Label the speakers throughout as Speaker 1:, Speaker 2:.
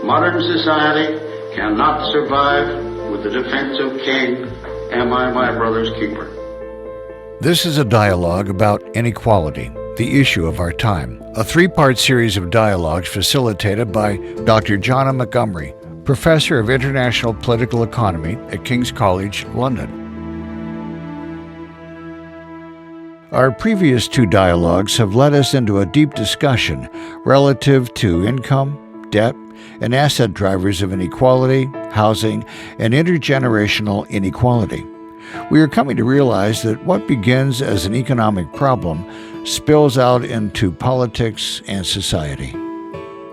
Speaker 1: Modern society cannot survive with the defensive king, am I my brother's keeper?
Speaker 2: This is a dialogue about inequality, the issue of our time. A three-part series of dialogues facilitated by Dr. Jonna Montgomery, Professor of International Political Economy at King's College, London. Our previous two dialogues have led us into a deep discussion relative to income, debt, and asset drivers of inequality, housing, and intergenerational inequality. We are coming to realize that what begins as an economic problem spills out into politics and society.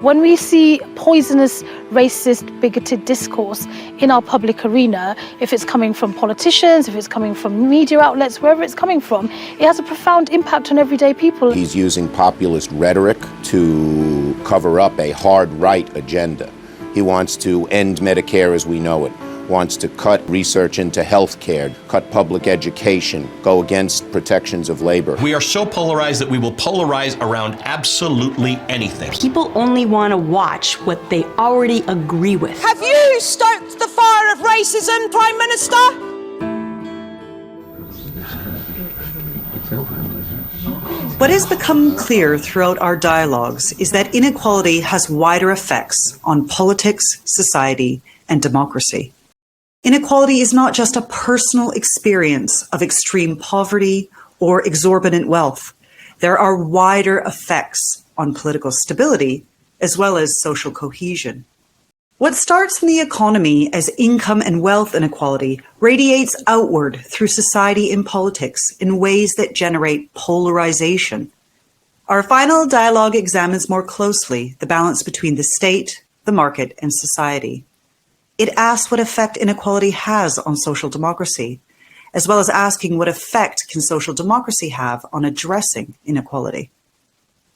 Speaker 3: When we see poisonous, racist, bigoted discourse in our public arena, if it's coming from politicians, if it's coming from media outlets, wherever it's coming from, it has a profound impact on everyday people.
Speaker 4: He's using populist rhetoric to cover up a hard right agenda. He wants to end Medicare as we know it, wants to cut research into health care, cut public education, go against protections of labor.
Speaker 5: We are so polarized that we will polarize around absolutely anything.
Speaker 6: People only want to watch what they already agree with.
Speaker 7: Have you stoked the fire of racism, Prime Minister?
Speaker 8: What has become clear throughout our dialogues is that inequality has wider effects on politics, society, and democracy. Inequality is not just a personal experience of extreme poverty or exorbitant wealth. There are wider effects on political stability as well as social cohesion. What starts in the economy as income and wealth inequality radiates outward through society and politics in ways that generate polarization. Our final dialogue examines more closely the balance between the state, the market, and society. It asks what effect inequality has on social democracy, as well as asking what effect can social democracy have on addressing inequality.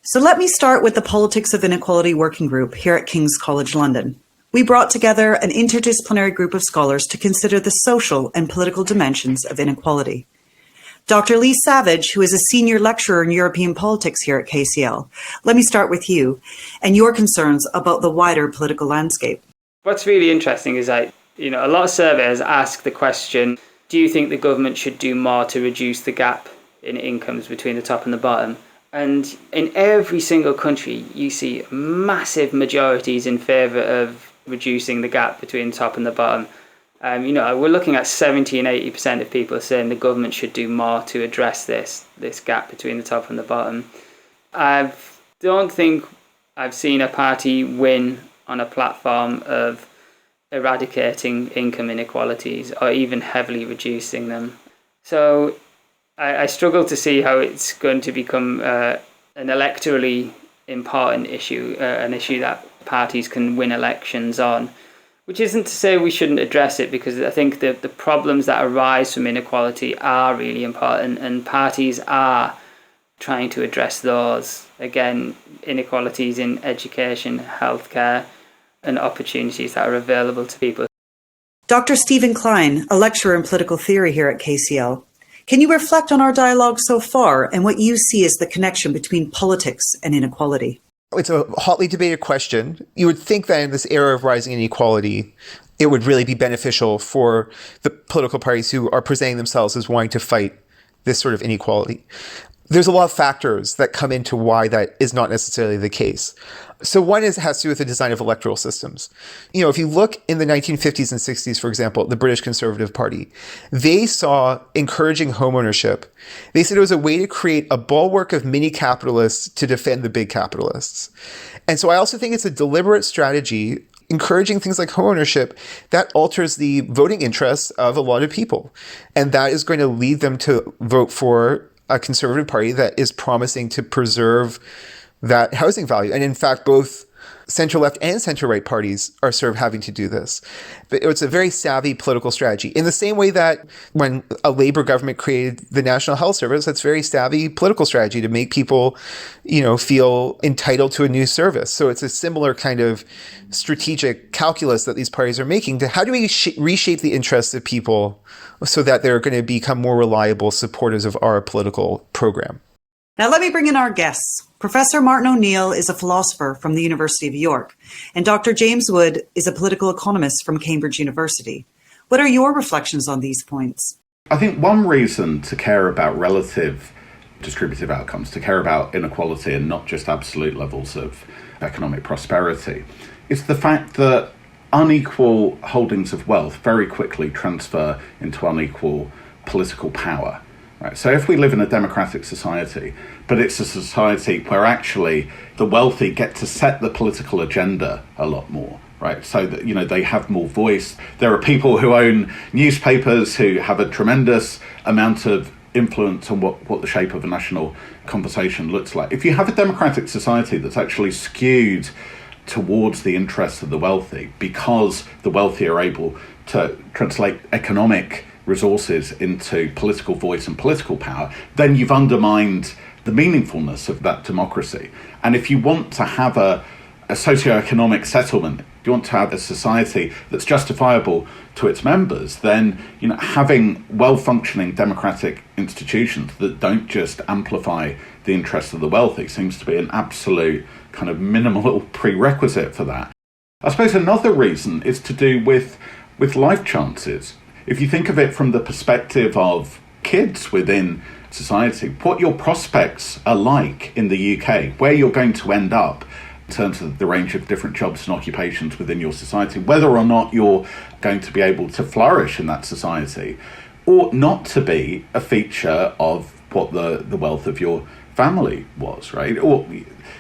Speaker 8: So let me start with the Politics of Inequality Working Group here at King's College London. We brought together an interdisciplinary group of scholars to consider the social and political dimensions of inequality. Dr. Lee Savage, who is a senior lecturer in European politics here at KCL, let me start with you and your concerns about the wider political landscape.
Speaker 9: What's really interesting is that, a lot of surveys ask the question, do you think the government should do more to reduce the gap in incomes between the top and the bottom? And in every single country, you see massive majorities in favour of reducing the gap between the top and the bottom. We're looking at 70 and 80% of people saying the government should do more to address this gap between the top and the bottom. I don't think I've seen a party win on a platform of eradicating income inequalities or even heavily reducing them. So I struggle to see how it's going to become an electorally important issue, an issue that parties can win elections on, which isn't to say we shouldn't address it, because I think the problems that arise from inequality are really important and parties are trying to address those. Again, inequalities in education, healthcare, and opportunities that are available to people.
Speaker 8: Dr. Stephen Klein, a lecturer in political theory here at KCL, can you reflect on our dialogue so far and what you see as the connection between politics and inequality?
Speaker 10: It's a hotly debated question. You would think that in this era of rising inequality, it would really be beneficial for the political parties who are presenting themselves as wanting to fight this sort of inequality. There's a lot of factors that come into why that is not necessarily the case. So one has to do with the design of electoral systems. If you look in the 1950s and 60s, for example, the British Conservative Party, they saw encouraging homeownership. They said it was a way to create a bulwark of mini capitalists to defend the big capitalists. And so I also think it's a deliberate strategy encouraging things like homeownership that alters the voting interests of a lot of people. And that is going to lead them to vote for a conservative party that is promising to preserve that housing value. And in fact, both center-left and center-right parties are sort of having to do this. But it's a very savvy political strategy. In the same way that when a Labour government created the National Health Service, that's very savvy political strategy to make people, feel entitled to a new service. So it's a similar kind of strategic calculus that these parties are making to how do we reshape the interests of people so that they're going to become more reliable supporters of our political program.
Speaker 8: Now let me bring in our guests. Professor Martin O'Neill is a philosopher from the University of York, and Dr. James Wood is a political economist from Cambridge University. What are your reflections on these points?
Speaker 11: I think one reason to care about relative distributive outcomes, to care about inequality and not just absolute levels of economic prosperity, is the fact that unequal holdings of wealth very quickly transfer into unequal political power. Right. So if we live in a democratic society, but it's a society where actually the wealthy get to set the political agenda a lot more, right? So that, you know, they have more voice. There are people who own newspapers who have a tremendous amount of influence on what the shape of a national conversation looks like. If you have a democratic society that's actually skewed towards the interests of the wealthy, because the wealthy are able to translate economic resources into political voice and political power, then you've undermined the meaningfulness of that democracy. And if you want to have a socio-economic settlement, if you want to have a society that's justifiable to its members, then, you know, having well-functioning democratic institutions that don't just amplify the interests of the wealthy seems to be an absolute kind of minimal prerequisite for that. I suppose another reason is to do with life chances. If you think of it from the perspective of kids within society, what your prospects are like in the UK, where you're going to end up in terms of the range of different jobs and occupations within your society, whether or not you're going to be able to flourish in that society, ought not to be a feature of what the wealth of your family was, right? Or,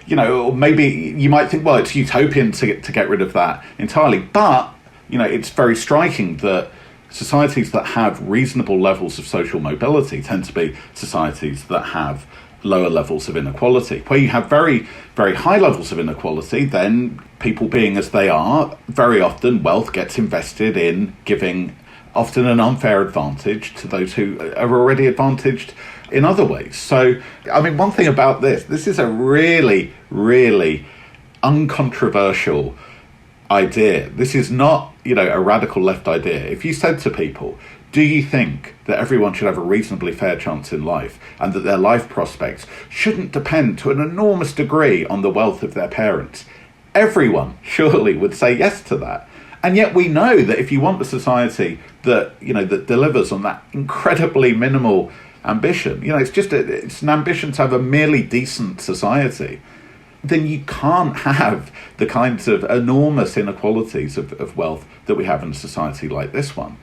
Speaker 11: you know, or maybe you might think, well, it's utopian to get rid of that entirely. But, you know, it's very striking that societies that have reasonable levels of social mobility tend to be societies that have lower levels of inequality. Where you have very, very high levels of inequality, then people being as they are, very often wealth gets invested in giving often an unfair advantage to those who are already advantaged in other ways. So, I mean, one thing about this is a really, really uncontroversial idea. This is not, you know, a radical left idea. If you said to people, do you think that everyone should have a reasonably fair chance in life and that their life prospects shouldn't depend to an enormous degree on the wealth of their parents? Everyone surely would say yes to that. And yet we know that if you want a society that, you know, that delivers on that incredibly minimal ambition, you know, it's an ambition to have a merely decent society, then you can't have the kinds of enormous inequalities of wealth that we have in a society like this one.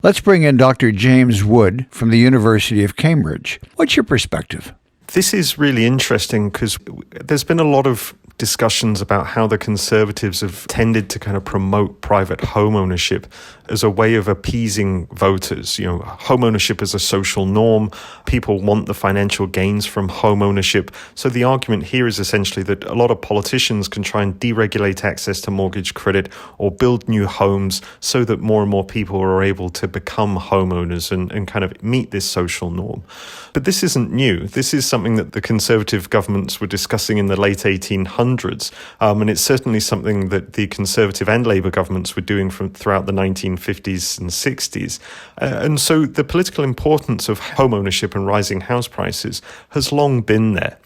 Speaker 2: Let's bring in Dr. James Wood from the University of Cambridge. What's your perspective?
Speaker 12: This is really interesting because there's been a lot of discussions about how the Conservatives have tended to kind of promote private home ownership as a way of appeasing voters. You know, home ownership is a social norm. People want the financial gains from home ownership. So the argument here is essentially that a lot of politicians can try and deregulate access to mortgage credit or build new homes so that more and more people are able to become homeowners and kind of meet this social norm. But this isn't new. This is something that the Conservative governments were discussing in the late 1800s. And it's certainly something that the Conservative and Labour governments were doing throughout the 1950s and 60s. And so the political importance of home ownership and rising house prices has long been there.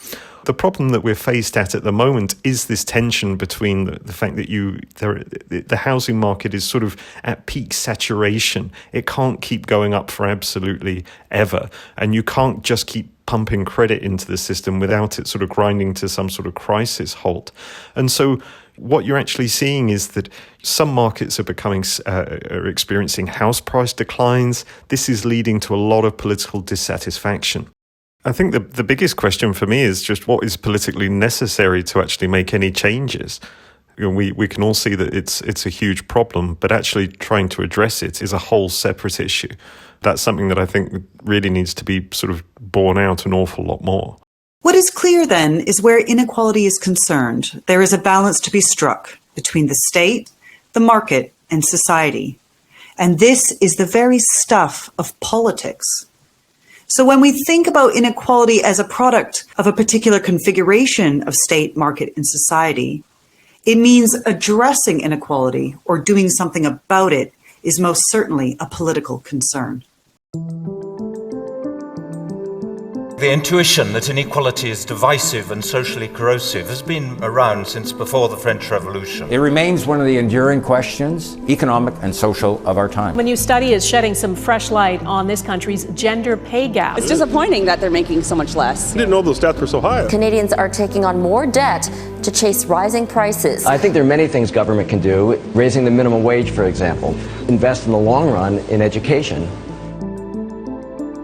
Speaker 12: The problem that we're faced at the moment is this tension between the fact that the housing market is sort of at peak saturation. It can't keep going up for absolutely ever. And you can't just keep pumping credit into the system without it sort of grinding to some sort of crisis halt. And so what you're actually seeing is that some markets are experiencing house price declines. This is leading to a lot of political dissatisfaction. I think the biggest question for me is just what is politically necessary to actually make any changes. You know, we can all see that it's a huge problem, but actually trying to address it is a whole separate issue. That's something that I think really needs to be sort of borne out an awful lot more.
Speaker 8: What is clear then is where inequality is concerned, there is a balance to be struck between the state, the market, and society. And this is the very stuff of politics. So when we think about inequality as a product of a particular configuration of state, market, and society, it means addressing inequality or doing something about it is most certainly a political concern.
Speaker 13: The intuition that inequality is divisive and socially corrosive has been around since before the French Revolution.
Speaker 14: It remains one of the enduring questions, economic and social, of our time.
Speaker 15: The new study is shedding some fresh light on this country's gender pay gap.
Speaker 16: It's disappointing that they're making so much less.
Speaker 17: I didn't know those stats were so high.
Speaker 18: Canadians are taking on more debt to chase rising prices.
Speaker 19: I think there are many things government can do, raising the minimum wage, for example, invest in the long run in education.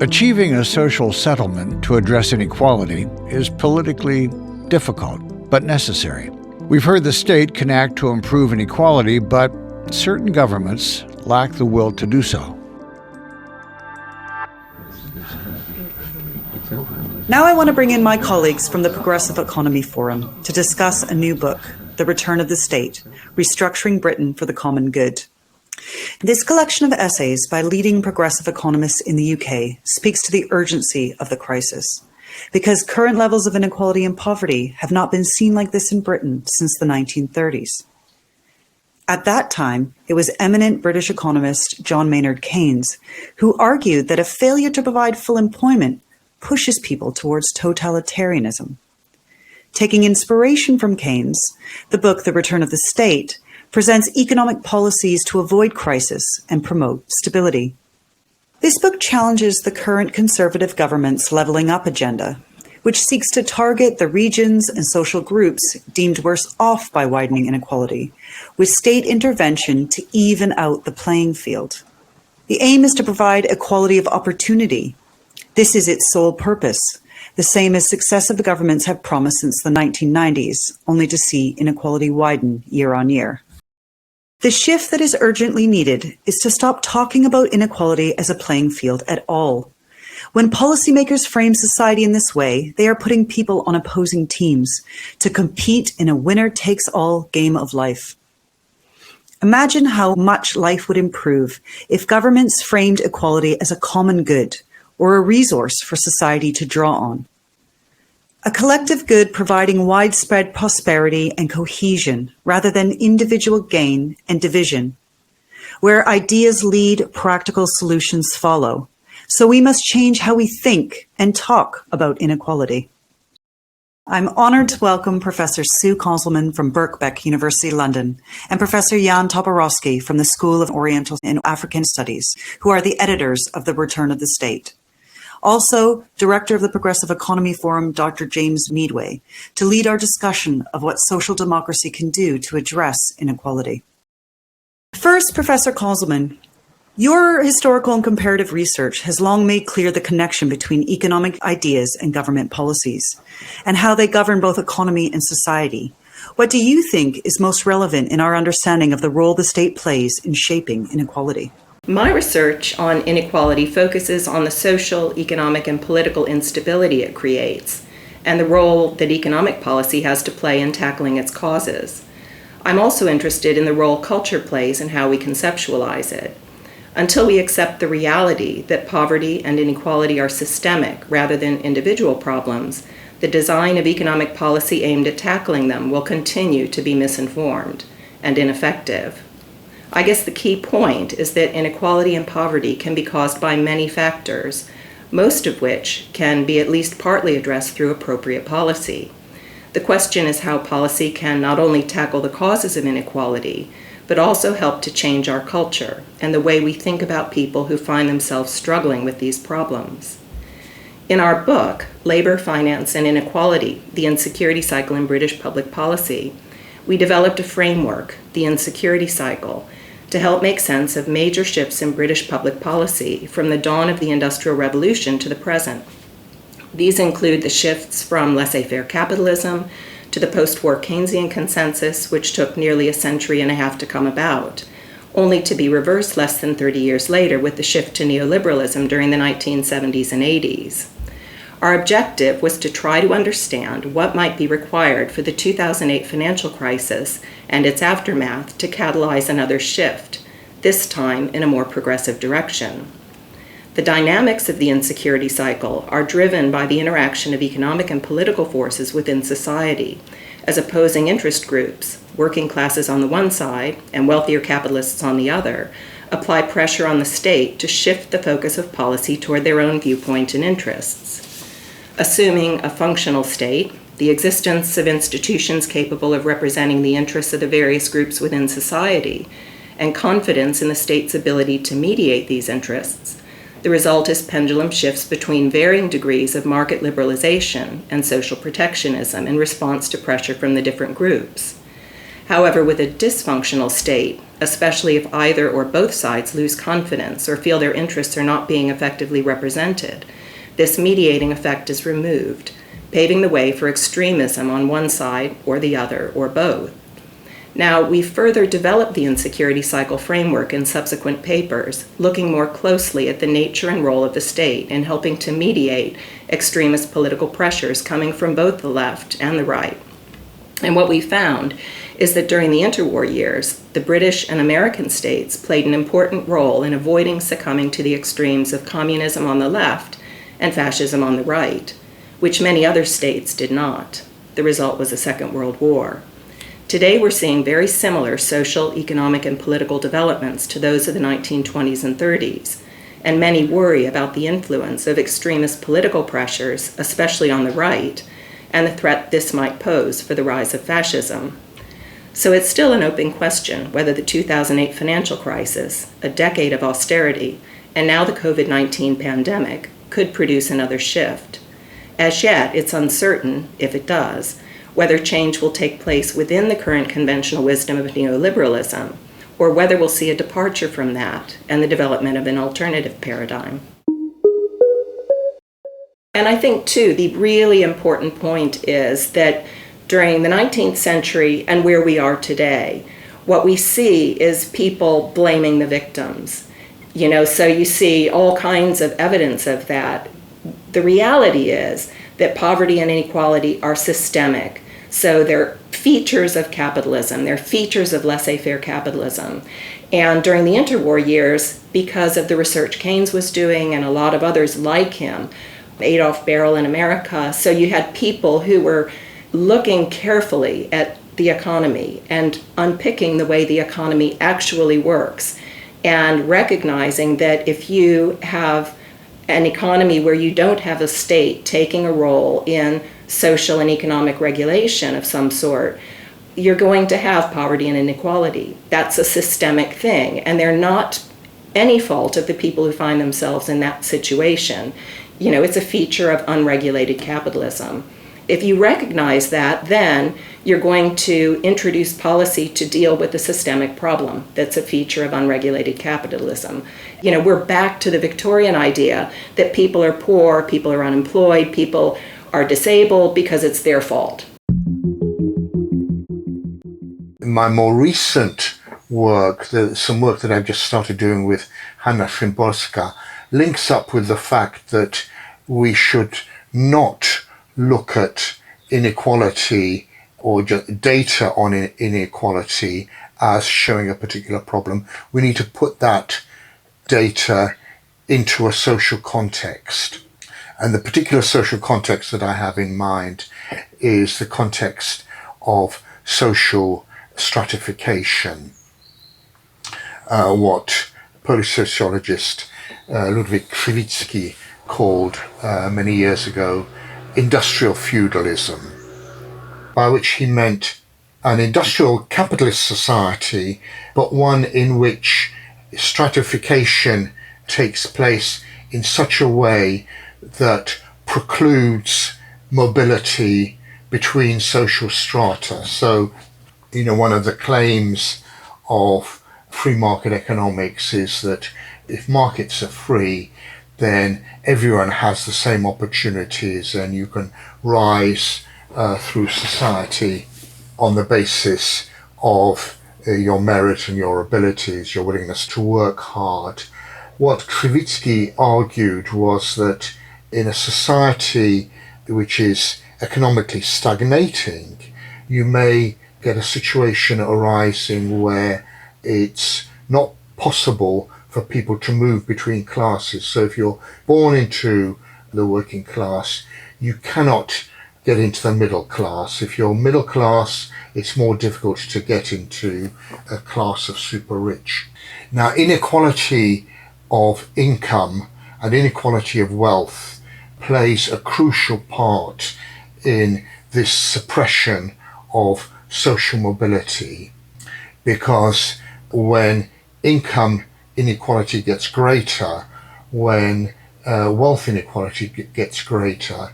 Speaker 2: Achieving a social settlement to address inequality is politically difficult, but necessary. We've heard the state can act to improve inequality, but certain governments lack the will to do so.
Speaker 8: Now I want to bring in my colleagues from the Progressive Economy Forum to discuss a new book, The Return of the State, Restructuring Britain for the Common Good. This collection of essays by leading progressive economists in the UK speaks to the urgency of the crisis, because current levels of inequality and poverty have not been seen like this in Britain since the 1930s. At that time, it was eminent British economist John Maynard Keynes who argued that a failure to provide full employment pushes people towards totalitarianism. Taking inspiration from Keynes, the book The Return of the State presents economic policies to avoid crisis and promote stability. This book challenges the current Conservative government's levelling up agenda, which seeks to target the regions and social groups deemed worse off by widening inequality, with state intervention to even out the playing field. The aim is to provide equality of opportunity. This is its sole purpose, the same as successive governments have promised since the 1990s, only to see inequality widen year on year. The shift that is urgently needed is to stop talking about inequality as a playing field at all. When policymakers frame society in this way, they are putting people on opposing teams to compete in a winner-takes-all game of life. Imagine how much life would improve if governments framed equality as a common good or a resource for society to draw on. A collective good providing widespread prosperity and cohesion rather than individual gain and division. Where ideas lead, practical solutions follow. So we must change how we think and talk about inequality. I'm honored to welcome Professor Sue Konzelman from Birkbeck University, London, and Professor Jan Toporowski from the School of Oriental and African Studies, who are the editors of The Return of the State. Also, Director of the Progressive Economy Forum, Dr. James Meadway, to lead our discussion of what social democracy can do to address inequality. First, Professor Konzelman, your historical and comparative research has long made clear the connection between economic ideas and government policies, and how they govern both economy and society. What do you think is most relevant in our understanding of the role the state plays in shaping inequality?
Speaker 20: My research on inequality focuses on the social, economic, and political instability it creates, and the role that economic policy has to play in tackling its causes. I'm also interested in the role culture plays and how we conceptualize it. Until we accept the reality that poverty and inequality are systemic rather than individual problems, the design of economic policy aimed at tackling them will continue to be misinformed and ineffective. I guess the key point is that inequality and poverty can be caused by many factors, most of which can be at least partly addressed through appropriate policy. The question is how policy can not only tackle the causes of inequality, but also help to change our culture and the way we think about people who find themselves struggling with these problems. In our book, Labor, Finance, and Inequality, The Insecurity Cycle in British Public Policy, we developed a framework, the Insecurity Cycle, to help make sense of major shifts in British public policy from the dawn of the Industrial Revolution to the present. These include the shifts from laissez-faire capitalism to the post-war Keynesian consensus, which took nearly a century and a half to come about, only to be reversed less than 30 years later with the shift to neoliberalism during the 1970s and 80s. Our objective was to try to understand what might be required for the 2008 financial crisis and its aftermath to catalyze another shift, this time in a more progressive direction. The dynamics of the insecurity cycle are driven by the interaction of economic and political forces within society, as opposing interest groups, working classes on the one side and wealthier capitalists on the other, apply pressure on the state to shift the focus of policy toward their own viewpoint and interests. assuming a functional state, the existence of institutions capable of representing the interests of the various groups within society, and confidence in the state's ability to mediate these interests, the result is pendulum shifts between varying degrees of market liberalization and social protectionism in response to pressure from the different groups. However, with a dysfunctional state, especially if either or both sides lose confidence or feel their interests are not being effectively represented, this mediating effect is removed, paving the way for extremism on one side or the other or both. Now, we further developed the insecurity cycle framework in subsequent papers, looking more closely at the nature and role of the state in helping to mediate extremist political pressures coming from both the left and the right. And what we found is that during the interwar years, the British and American states played an important role in avoiding succumbing to the extremes of communism on the left and fascism on the right, which many other states did not. The result was a Second World War. Today, we're seeing very similar social, economic, and political developments to those of the 1920s and 30s, and many worry about the influence of extremist political pressures, especially on the right, and the threat this might pose for the rise of fascism. So it's still an open question whether the 2008 financial crisis, a decade of austerity, and now the COVID-19 pandemic could produce another shift. As yet, it's uncertain, if it does, whether change will take place within the current conventional wisdom of neoliberalism, or whether we'll see a departure from that and the development of an alternative paradigm. And I think, too, the really important point is that during the 19th century and where we are today, what we see is people blaming the victims. So you see all kinds of evidence of that. The reality is that poverty and inequality are systemic. So they're features of capitalism, they're features of laissez-faire capitalism. And during the interwar years, because of the research Keynes was doing and a lot of others like him, Adolf Berle in America, so you had people who were looking carefully at the economy and unpicking the way the economy actually works and recognizing that if you have an economy where you don't have a state taking a role in social and economic regulation of some sort, you're going to have poverty and inequality. That's a systemic thing, and they're not any fault of the people who find themselves in that situation. It's a feature of unregulated capitalism. If you recognize that, then you're going to introduce policy to deal with the systemic problem that's a feature of unregulated capitalism. We're back to the Victorian idea that people are poor, people are unemployed, people are disabled because it's their fault.
Speaker 2: My more recent work, some work that I've just started doing with Hanna Szymborska, links up with the fact that we should not look at inequality or just data on inequality as showing a particular problem. We need to put that data into a social context. And the particular social context that I have in mind is the context of social stratification. What Polish sociologist Ludwik Krivicki called many years ago industrial feudalism, by which he meant an industrial capitalist society, but one in which stratification takes place in such a way that precludes mobility between social strata. So, one of the claims of free market economics is that if markets are free, then everyone has the same opportunities and you can rise through society on the basis of your merit and your abilities, your willingness to work hard. What Krivicki argued was that in a society which is economically stagnating, you may get a situation arising where it's not possible for people to move between classes. So if you're born into the working class, you cannot get into the middle class. If you're middle class, it's more difficult to get into a class of super rich. Now, inequality of income and inequality of wealth
Speaker 17: plays a crucial part in this suppression of social mobility, because when income inequality gets greater, when wealth inequality gets greater,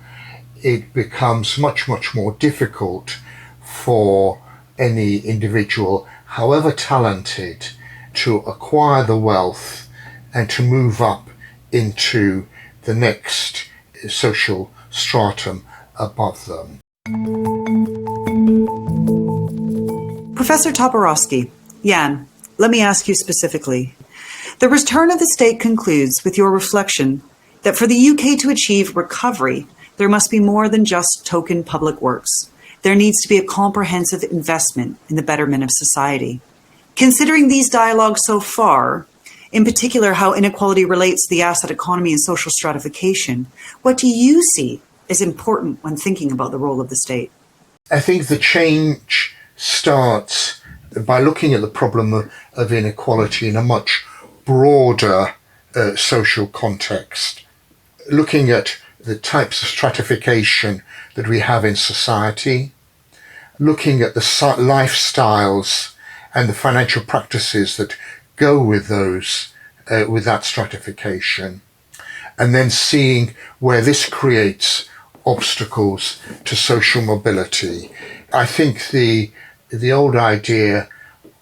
Speaker 17: it becomes much, much more difficult for any individual, however talented, to acquire the wealth and to move up into the next social stratum above them.
Speaker 8: Professor Toporowski, Jan, let me ask you specifically. The return of the state concludes with your reflection that for the UK to achieve recovery, there must be more than just token public works. There needs to be a comprehensive investment in the betterment of society. Considering these dialogues so far, in particular how inequality relates to the asset economy and social stratification, what do you see as important when thinking about the role of the state?
Speaker 17: I think the change starts by looking at the problem of inequality in a much broader social context, looking at the types of stratification that we have in society, looking at the lifestyles and the financial practices that go with those, with that stratification, and then seeing where this creates obstacles to social mobility. I think the old idea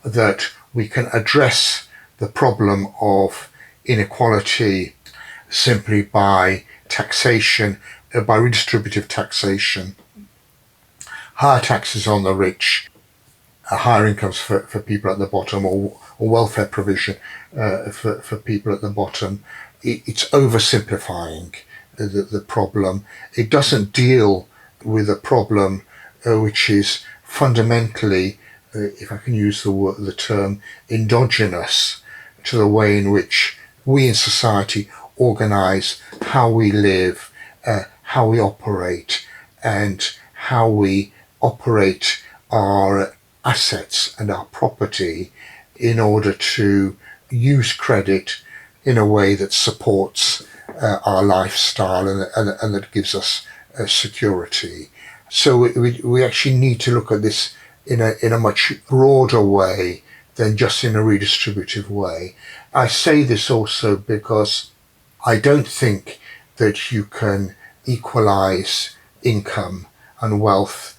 Speaker 17: that we can address the problem of inequality simply by taxation, by redistributive taxation, higher taxes on the rich, higher incomes for people at the bottom, or welfare provision for people at the bottom, it's oversimplifying the problem. It doesn't deal with a problem which is fundamentally, if I can use the term, endogenous to the way in which we in society organise how we live, how we operate, and how we operate our assets and our property in order to use credit in a way that supports our lifestyle and that gives us security. So we actually need to look at this in a much broader way than just in a redistributive way. I say this also because I don't think that you can equalize income and wealth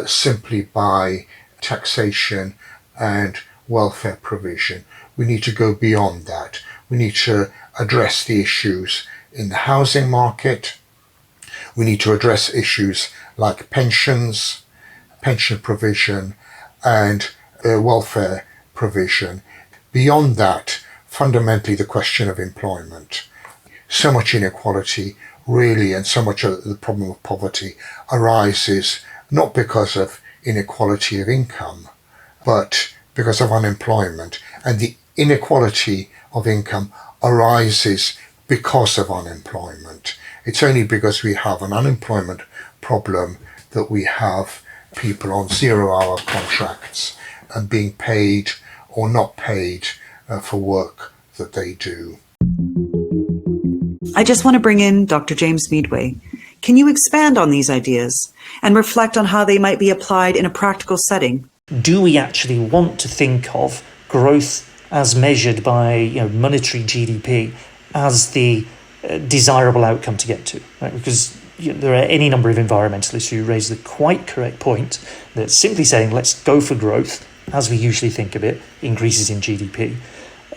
Speaker 17: simply by taxation and welfare provision. We need to go beyond that. We need to address the issues in the housing market. We need to address issues like pensions, pension provision, and welfare provision. Beyond that, fundamentally the question of employment. So much inequality really, and so much of the problem of poverty arises not because of inequality of income, but because of unemployment. And the inequality of income arises because of unemployment. It's only because we have an unemployment problem that we have people on 0-hour contracts and being paid or not paid for work that they do.
Speaker 8: I just want to bring in Dr. James Meadway. Can you expand on these ideas and reflect on how they might be applied in a practical setting?
Speaker 7: Do we actually want to think of growth as measured by monetary GDP as the desirable outcome to get to? Right? Because there are any number of environmentalists who raise the quite correct point that simply saying let's go for growth, as we usually think of it, increases in GDP,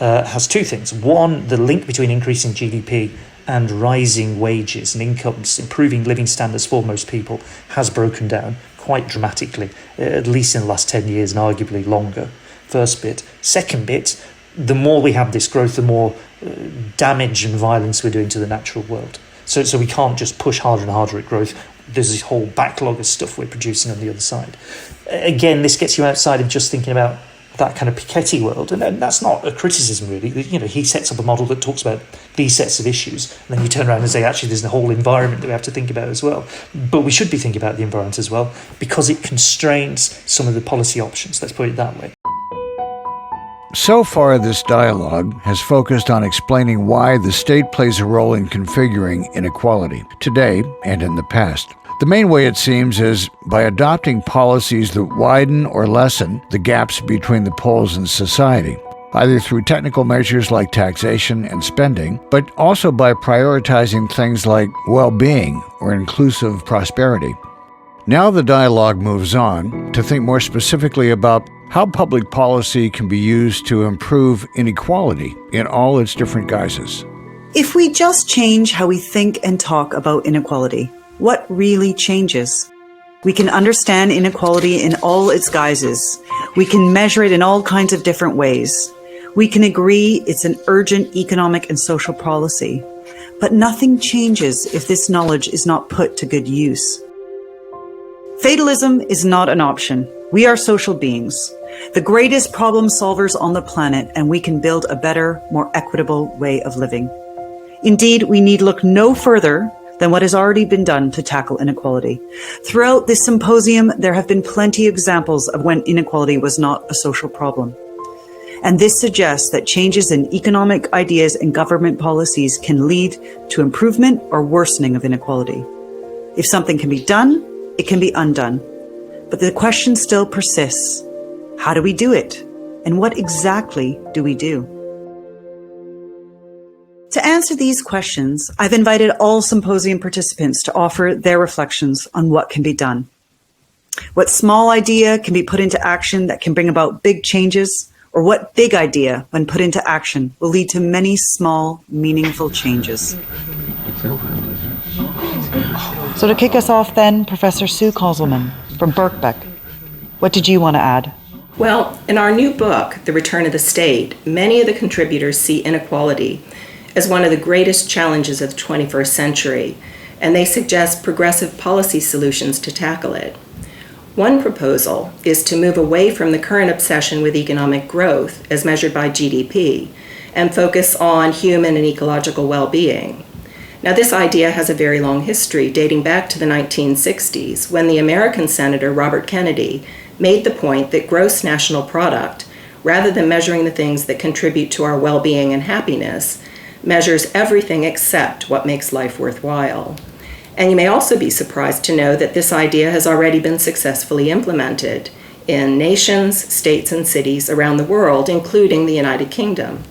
Speaker 7: has two things. One, the link between increasing GDP and rising wages and incomes, improving living standards for most people, has broken down quite dramatically, at least in the last 10 years and arguably longer. First bit. Second bit, the more we have this growth, the more damage and violence we're doing to the natural world. So we can't just push harder and harder at growth. There's this whole backlog of stuff we're producing on the other side. Again, this gets you outside of just thinking about that kind of Piketty world, and that's not a criticism really. He sets up a model that talks about these sets of issues, and then you turn around and say, actually, there's a whole environment that we have to think about as well. But we should be thinking about the environment as well, because it constrains some of the policy options. Let's put it that way.
Speaker 2: So far, this dialogue has focused on explaining why the state plays a role in configuring inequality, today and in the past. The main way, it seems, is by adopting policies that widen or lessen the gaps between the poles in society, either through technical measures like taxation and spending, but also by prioritizing things like well-being or inclusive prosperity. Now the dialogue moves on to think more specifically about how public policy can be used to improve inequality in all its different guises.
Speaker 8: If we just change how we think and talk about inequality, what really changes? We can understand inequality in all its guises. We can measure it in all kinds of different ways. We can agree it's an urgent economic and social policy. But nothing changes if this knowledge is not put to good use. Fatalism is not an option. We are social beings, the greatest problem solvers on the planet, and we can build a better, more equitable way of living. Indeed, we need look no further than what has already been done to tackle inequality. Throughout this symposium, there have been plenty of examples of when inequality was not a social problem. And this suggests that changes in economic ideas and government policies can lead to improvement or worsening of inequality. If something can be done, it can be undone. But the question still persists. How do we do it? And what exactly do we do? To answer these questions, I've invited all symposium participants to offer their reflections on what can be done. What small idea can be put into action that can bring about big changes, or what big idea, when put into action, will lead to many small, meaningful changes. So to kick us off then, Professor Sue Koselman from Birkbeck, what did you want to add?
Speaker 20: Well, in our new book, The Return of the State, many of the contributors see inequality as one of the greatest challenges of the 21st century, and they suggest progressive policy solutions to tackle it. One proposal is to move away from the current obsession with economic growth as measured by GDP and focus on human and ecological well-being. Now, this idea has a very long history, dating back to the 1960s, when the American Senator Robert Kennedy made the point that gross national product, rather than measuring the things that contribute to our well-being and happiness, measures everything except what makes life worthwhile. And you may also be surprised to know that this idea has already been successfully implemented in nations, states, and cities around the world, including the United Kingdom.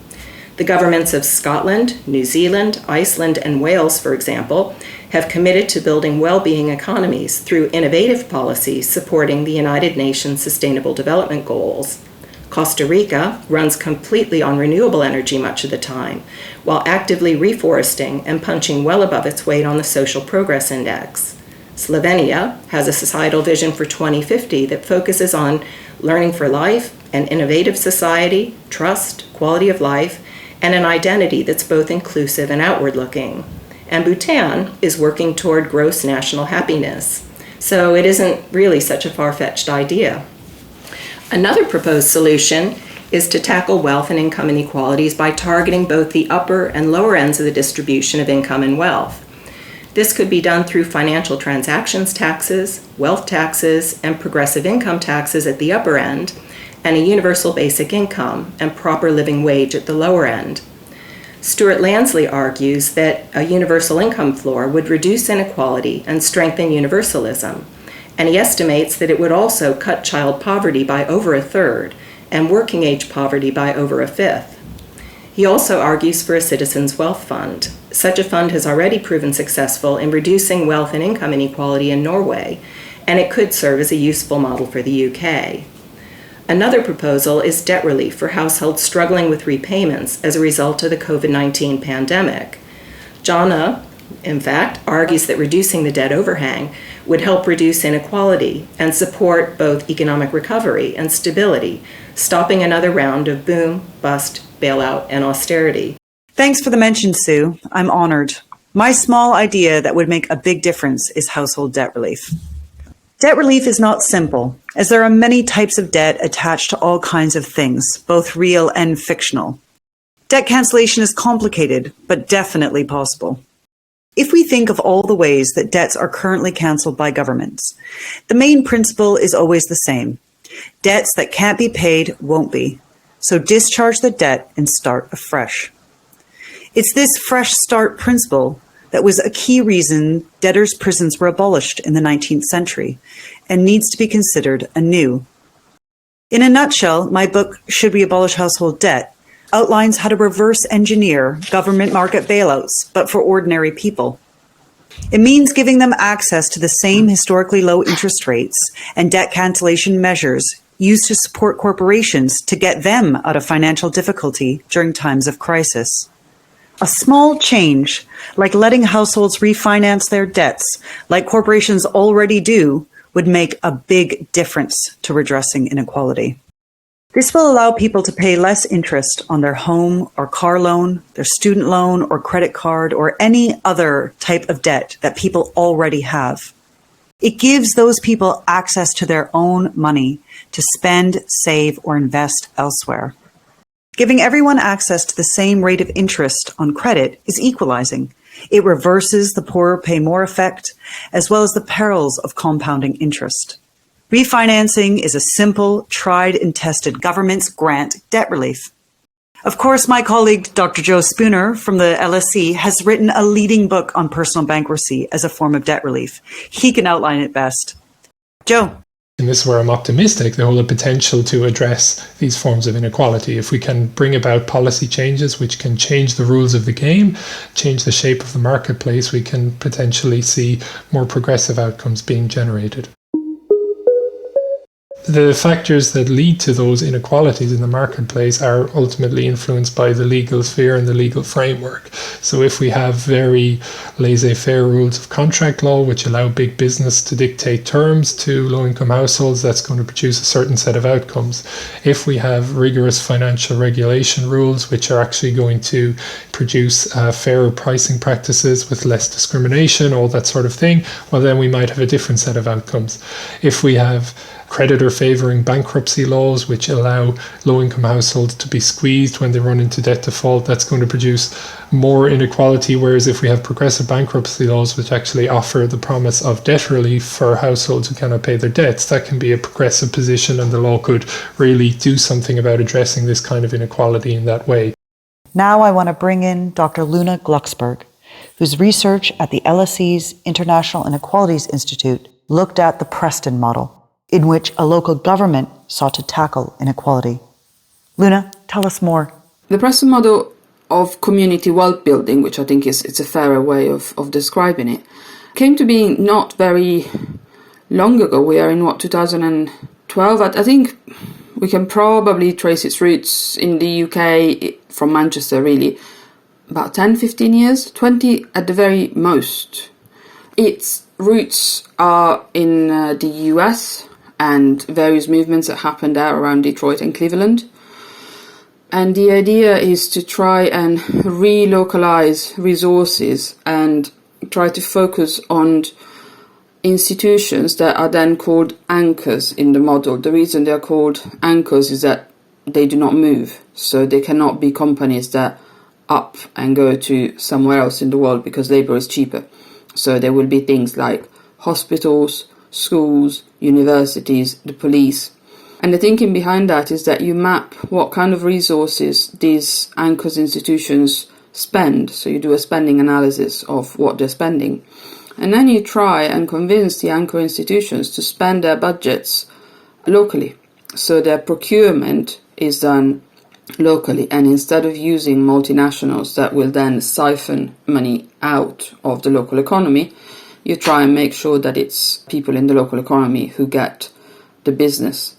Speaker 20: The governments of Scotland, New Zealand, Iceland, and Wales, for example, have committed to building well-being economies through innovative policies supporting the United Nations Sustainable Development Goals. Costa Rica runs completely on renewable energy much of the time, while actively reforesting and punching well above its weight on the Social Progress Index. Slovenia has a societal vision for 2050 that focuses on learning for life, an innovative society, trust, quality of life, and an identity that's both inclusive and outward-looking. And Bhutan is working toward gross national happiness. So it isn't really such a far-fetched idea. Another proposed solution is to tackle wealth and income inequalities by targeting both the upper and lower ends of the distribution of income and wealth. This could be done through financial transactions taxes, wealth taxes, and progressive income taxes at the upper end, and a universal basic income and proper living wage at the lower end. Stuart Lansley argues that a universal income floor would reduce inequality and strengthen universalism. And he estimates that it would also cut child poverty by over a third and working age poverty by over a fifth. He also argues for a citizens' wealth fund. Such a fund has already proven successful in reducing wealth and income inequality in Norway, and it could serve as a useful model for the UK. Another proposal is debt relief for households struggling with repayments as a result of the COVID-19 pandemic. Jana, in fact, argues that reducing the debt overhang would help reduce inequality and support both economic recovery and stability, stopping another round of boom, bust, bailout, and austerity.
Speaker 8: Thanks for the mention, Sue. I'm honored. My small idea that would make a big difference is household debt relief. Debt relief is not simple, as there are many types of debt attached to all kinds of things, both real and fictional. Debt cancellation is complicated, but definitely possible. If we think of all the ways that debts are currently cancelled by governments, the main principle is always the same. Debts that can't be paid won't be. So discharge the debt and start afresh. It's this fresh start principle that was a key reason debtors' prisons were abolished in the 19th century and needs to be considered anew. In a nutshell, my book, Should We Abolish Household Debt?, outlines how to reverse engineer government market bailouts, but for ordinary people. It means giving them access to the same historically low interest rates and debt cancellation measures used to support corporations to get them out of financial difficulty during times of crisis. A small change, like letting households refinance their debts, like corporations already do, would make a big difference to redressing inequality. This will allow people to pay less interest on their home or car loan, their student loan or credit card, or any other type of debt that people already have. It gives those people access to their own money to spend, save, or invest elsewhere. Giving everyone access to the same rate of interest on credit is equalizing. It reverses the poorer pay more effect, as well as the perils of compounding interest. Refinancing is a simple, tried and tested government's grant debt relief. Of course, my colleague, Dr. Joe Spooner from the LSE, has written a leading book on personal bankruptcy as a form of debt relief. He can outline it best. Joe.
Speaker 19: And this is where I'm optimistic. There will be potential to address these forms of inequality. If we can bring about policy changes which can change the rules of the game, change the shape of the marketplace, we can potentially see more progressive outcomes being generated. The factors that lead to those inequalities in the marketplace are ultimately influenced by the legal sphere and the legal framework. So if we have very laissez-faire rules of contract law which allow big business to dictate terms to low-income households, that's going to produce a certain set of outcomes. If we have rigorous financial regulation rules which are actually going to produce fairer pricing practices with less discrimination, all that sort of thing, well then we might have a different set of outcomes. If we have creditor favouring bankruptcy laws which allow low-income households to be squeezed when they run into debt default, that's going to produce more inequality, whereas if we have progressive bankruptcy laws which actually offer the promise of debt relief for households who cannot pay their debts, that can be a progressive position and the law could really do something about addressing this kind of inequality in that way.
Speaker 8: Now I want to bring in Dr. Luna Glucksberg, whose research at the LSE's International Inequalities Institute looked at the Preston model, in which a local government sought to tackle inequality. Luna, tell us more.
Speaker 21: The Preston model of community wealth building, which I think it's a fairer way of describing it, came to be not very long ago. We are in 2012. I think we can probably trace its roots in the UK from Manchester, really, about 10, 15 years, 20 at the very most. Its roots are in the US, and various movements that happened there around Detroit and Cleveland. And the idea is to try and relocalize resources and try to focus on institutions that are then called anchors in the model. The reason they're called anchors is that they do not move. So they cannot be companies that up and go to somewhere else in the world because labor is cheaper. So there will be things like hospitals, schools, universities, the police. And the thinking behind that is that you map what kind of resources these anchors institutions spend. So you do a spending analysis of what they're spending. And then you try and convince the anchor institutions to spend their budgets locally. So their procurement is done locally. And instead of using multinationals that will then siphon money out of the local economy, you try and make sure that it's people in the local economy who get the business.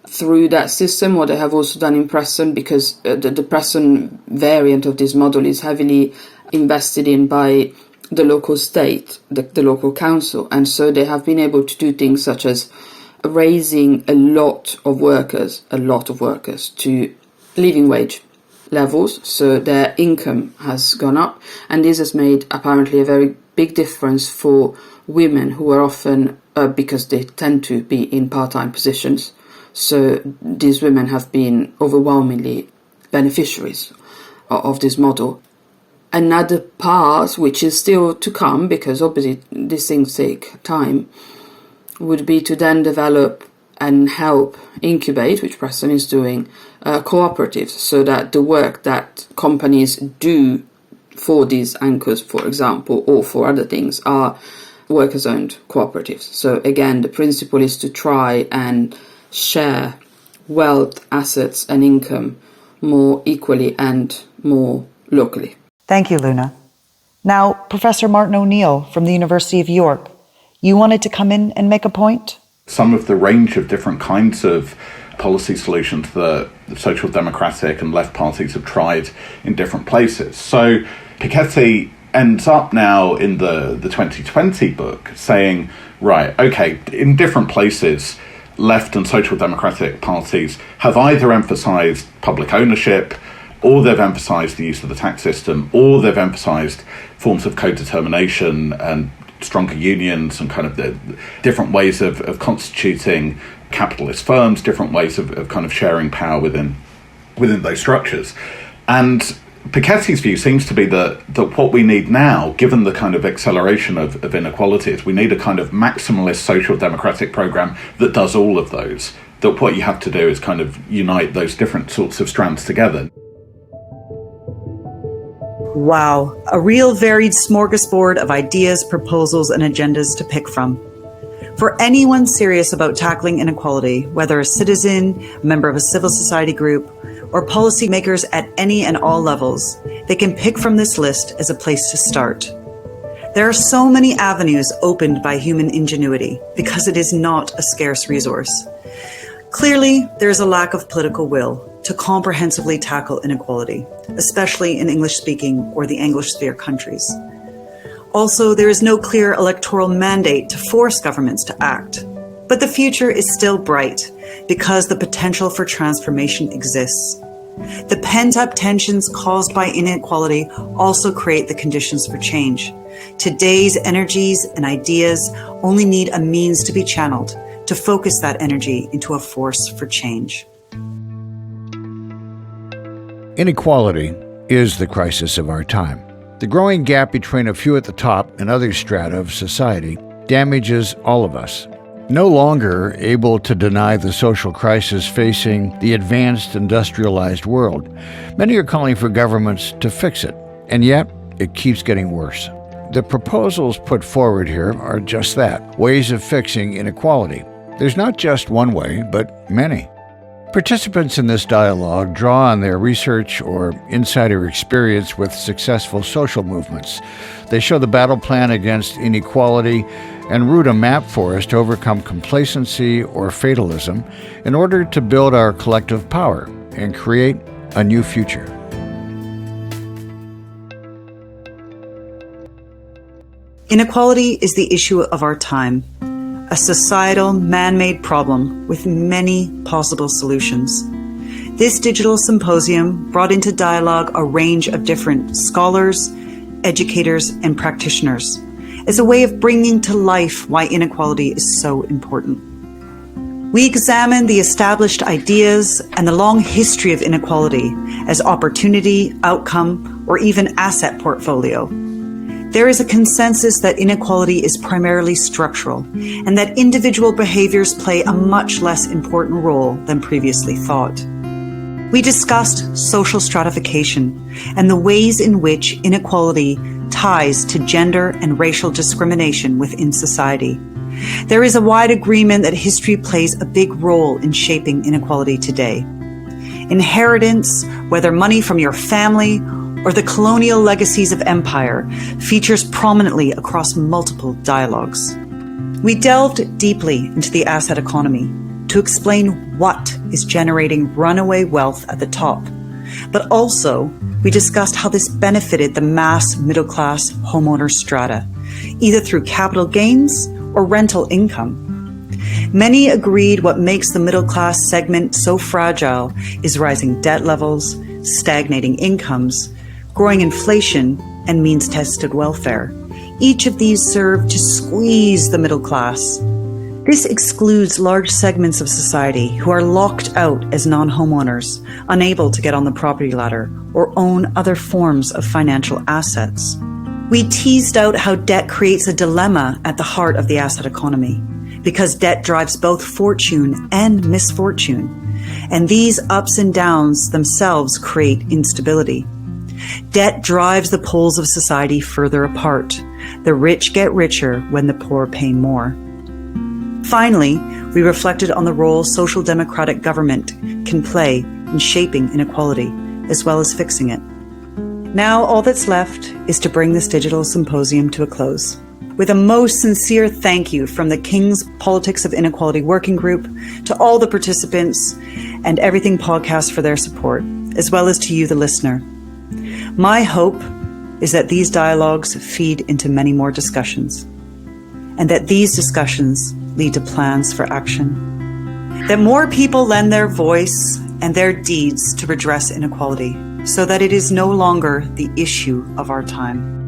Speaker 21: Through that system, what they have also done in Preston, because the Preston variant of this model is heavily invested in by the local state, the local council, and so they have been able to do things such as raising a lot of workers to living wage levels, so their income has gone up, and this has made apparently a very big difference for women who are often, because they tend to be in part-time positions, so these women have been overwhelmingly beneficiaries of this model. Another part, which is still to come, because obviously these things take time, would be to then develop and help incubate, which Preston is doing, cooperatives, so that the work that companies do for these anchors, for example, or for other things, are workers-owned cooperatives. So again, the principle is to try and share wealth, assets and income more equally and more locally.
Speaker 8: Thank you, Luna. Now, Professor Martin O'Neill from the University of York, you wanted to come in and make a point?
Speaker 11: Some of the range of different kinds of policy solutions that the social democratic and left parties have tried in different places. So Piketty ends up now in the 2020 book saying, right, okay, in different places, left and social democratic parties have either emphasized public ownership, or they've emphasized the use of the tax system, or they've emphasized forms of co-determination and stronger unions and kind of the different ways of constituting capitalist firms, different ways of kind of sharing power within those structures. And Piketty's view seems to be that what we need now, given the kind of acceleration of inequality, is we need a kind of maximalist social democratic program that does all of those. That what you have to do is kind of unite those different sorts of strands together.
Speaker 8: Wow, a real varied smorgasbord of ideas, proposals, and agendas to pick from. For anyone serious about tackling inequality, whether a citizen, a member of a civil society group, or policymakers at any and all levels, they can pick from this list as a place to start. There are so many avenues opened by human ingenuity because it is not a scarce resource. Clearly, there is a lack of political will to comprehensively tackle inequality, especially in English-speaking or the Anglosphere countries. Also, there is no clear electoral mandate to force governments to act. But the future is still bright because the potential for transformation exists. The pent-up tensions caused by inequality also create the conditions for change. Today's energies and ideas only need a means to be channeled to focus that energy into a force for change.
Speaker 2: Inequality is the crisis of our time. The growing gap between a few at the top and other strata of society damages all of us. No longer able to deny the social crisis facing the advanced industrialized world, many are calling for governments to fix it, and yet it keeps getting worse. The proposals put forward here are just that, ways of fixing inequality. There's not just one way, but many. Participants in this dialogue draw on their research or insider experience with successful social movements. They show the battle plan against inequality and route a map for us to overcome complacency or fatalism in order to build our collective power and create a new future.
Speaker 8: Inequality is the issue of our time, a societal, man-made problem with many possible solutions. This digital symposium brought into dialogue a range of different scholars, educators, and practitioners as a way of bringing to life why inequality is so important. We examined the established ideas and the long history of inequality as opportunity, outcome, or even asset portfolio. There is a consensus that inequality is primarily structural and that individual behaviors play a much less important role than previously thought. We discussed social stratification and the ways in which inequality ties to gender and racial discrimination within society. There is a wide agreement that history plays a big role in shaping inequality today. Inheritance, whether money from your family or the colonial legacies of empire, features prominently across multiple dialogues. We delved deeply into the asset economy to explain what is generating runaway wealth at the top, but also we discussed how this benefited the mass middle-class homeowner strata, either through capital gains or rental income. Many agreed what makes the middle-class segment so fragile is rising debt levels, stagnating incomes, growing inflation, and means-tested welfare. Each of these serve to squeeze the middle class. This excludes large segments of society who are locked out as non-homeowners, unable to get on the property ladder or own other forms of financial assets. We teased out how debt creates a dilemma at the heart of the asset economy. because debt drives both fortune and misfortune, and these ups and downs themselves create instability. Debt drives the poles of society further apart. The rich get richer when the poor pay more. Finally, we reflected on the role social democratic government can play in shaping inequality, as well as fixing it. Now all that's left is to bring this digital symposium to a close. With a most sincere thank you from the King's Politics of Inequality Working Group to all the participants and Everything Podcast for their support, as well as to you, the listener. My hope is that these dialogues feed into many more discussions, and that these discussions lead to plans for action. That more people lend their voice and their deeds to redress inequality, so that it is no longer the issue of our time.